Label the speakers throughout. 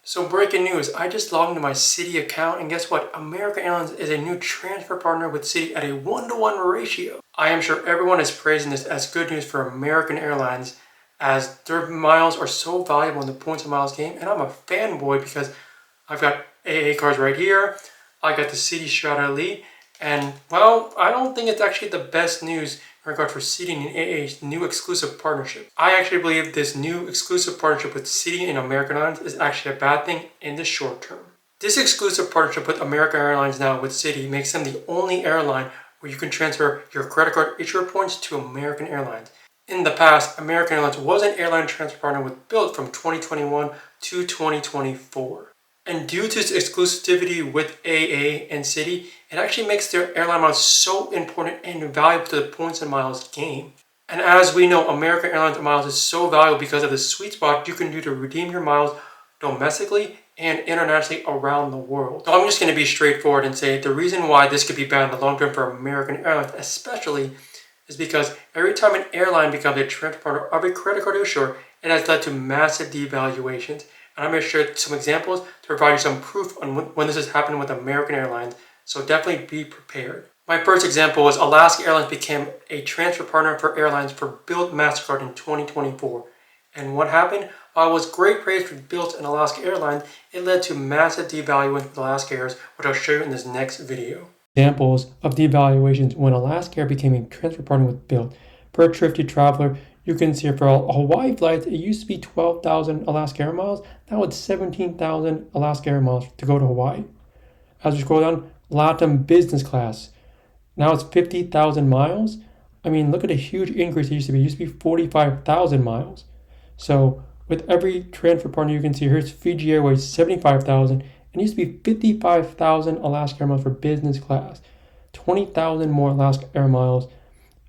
Speaker 1: So breaking news, I just logged into my Citi account and guess what? American Airlines is a new transfer partner with Citi at a 1-to-1 ratio. I am sure everyone is praising this as good news for American Airlines as their miles are so valuable in the points and miles game, and I'm a fanboy because I've got AA cards right here, I got the Citi Strata Elite, and well, I don't think it's actually the best news in regard for Citi and AA's new exclusive partnership. I actually believe this new exclusive partnership with Citi and American Airlines is actually a bad thing in the short term. This exclusive partnership with American Airlines now with Citi makes them the only airline where you can transfer your credit card issuer points to American Airlines. In the past, American Airlines was an airline transfer partner with Bilt from 2021 to 2024. And due to its exclusivity with AA and Citi, it actually makes their airline miles so important and valuable to the points and miles game. And as we know, American Airlines miles is so valuable because of the sweet spot you can do to redeem your miles domestically and internationally around the world. So I'm just going to be straightforward and say the reason why this could be bad in the long term for American Airlines especially is because every time an airline becomes a transfer partner of a credit card issuer, it has led to massive devaluations. And I'm going to share some examples to provide you some proof on when this has happened with American Airlines, so definitely be prepared. My first example was Alaska Airlines became a transfer partner for airlines for Bilt MasterCard in 2024. And what happened? While it was great praise for Bilt and Alaska Airlines, it led to massive devaluation with Alaska Airlines, which I'll show you in this next video. Examples of devaluations when Alaska Air became a transfer partner with Bilt. For a thrifty traveler, you can see for Hawaii flights, it used to be 12,000 Alaska Air miles. Now it's 17,000 Alaska Air miles to go to Hawaii. As we scroll down, LATAM business class. Now it's 50,000 miles. I mean, look at a huge increase. It used to be 45,000 miles. So with every transfer partner you can see, here's Fiji Airways, 75,000. It used to be 55,000 Alaska Air miles for business class. 20,000 more Alaska Air miles,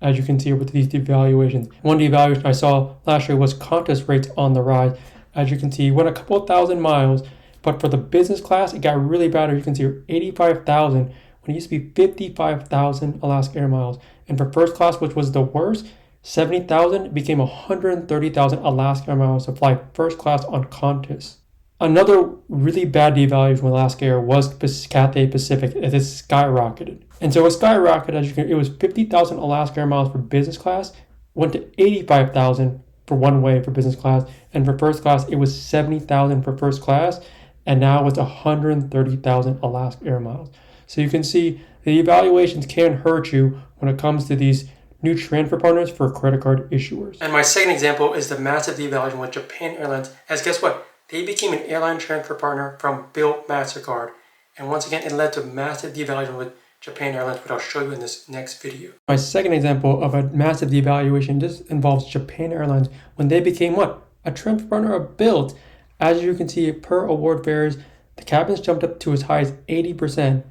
Speaker 1: as you can see with these devaluations. One devaluation I saw last year was Qantas rates on the rise. As you can see, went a couple of thousand miles, but for the business class, it got really bad. As you can see, 85,000 when it used to be 55,000 Alaska Air miles. And for first class, which was the worst, 70,000 became 130,000 Alaska Air miles to fly first class on Qantas. Another really bad devaluation with Alaska Air was Cathay Pacific as it skyrocketed. And so it skyrocketed, as you can, it was 50,000 Alaska Air miles for business class, went to 85,000 for one way for business class, and for first class, it was 70,000 for first class, and now it's 130,000 Alaska Air miles. So you can see the evaluations can hurt you when it comes to these new transfer partners for credit card issuers. And my second example is the massive devaluation with Japan Airlines, as guess what? They became an airline transfer partner from Bilt MasterCard. And once again, it led to massive devaluation with Japan Airlines, which I'll show you in this next video. My second example of a massive devaluation, this involves Japan Airlines when they became what? A transfer partner of Bilt. As you can see, per award fares, the cabins jumped up to as high as 80%.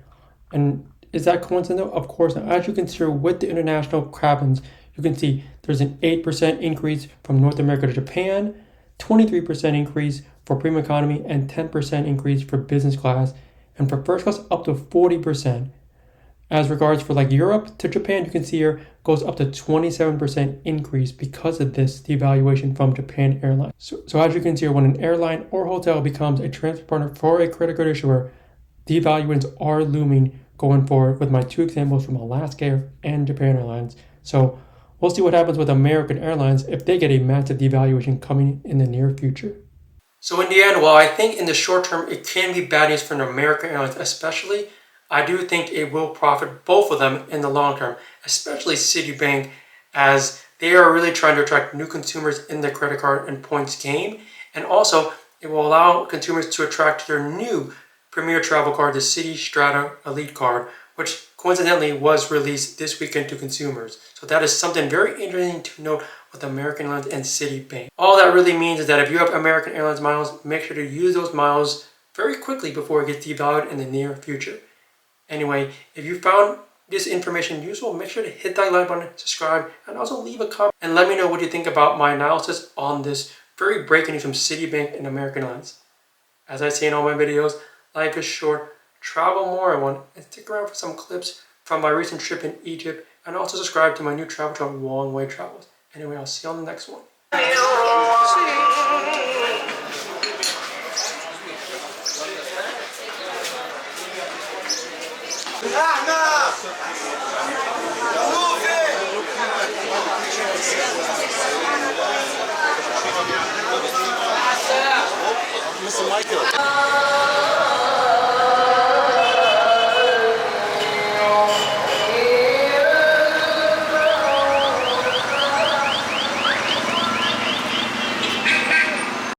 Speaker 1: And is that coincidental? Of course not. As you can see with the international cabins, you can see there's an 8% increase from North America to Japan, 23% increase for premium economy, and 10% increase for business class, and for first class up to 40%. As regards for like Europe to Japan, you can see here goes up to 27% increase because of this devaluation from Japan Airlines. So as you can see here, when an airline or hotel becomes a transfer partner for a credit card issuer, devaluations are looming going forward with my two examples from Alaska Air and Japan Airlines. So we'll see what happens with American Airlines if they get a massive devaluation coming in the near future. So in the end, while I think in the short term it can be bad news for American Airlines especially, I do think it will profit both of them in the long term, especially Citi Bank, as they are really trying to attract new consumers in the credit card and points game. And also, it will allow consumers to attract their new premier travel card, the Citi Strata Elite card, which coincidentally was released this weekend to consumers. So that is something very interesting to note with American Airlines and Citi Bank. All that really means is that if you have American Airlines miles, make sure to use those miles very quickly before it gets devalued in the near future. Anyway, if you found this information useful, make sure to hit that like button, subscribe, and also leave a comment and let me know what you think about my analysis on this very breaking news from Citi Bank and American Airlines. As I say in all my videos, life is short, travel more everyone, and stick around for some clips from my recent trip in Egypt, and also subscribe to my new travel channel, Long Way Travels. Anyway, I'll see you on the next one.
Speaker 2: Mr. Michael.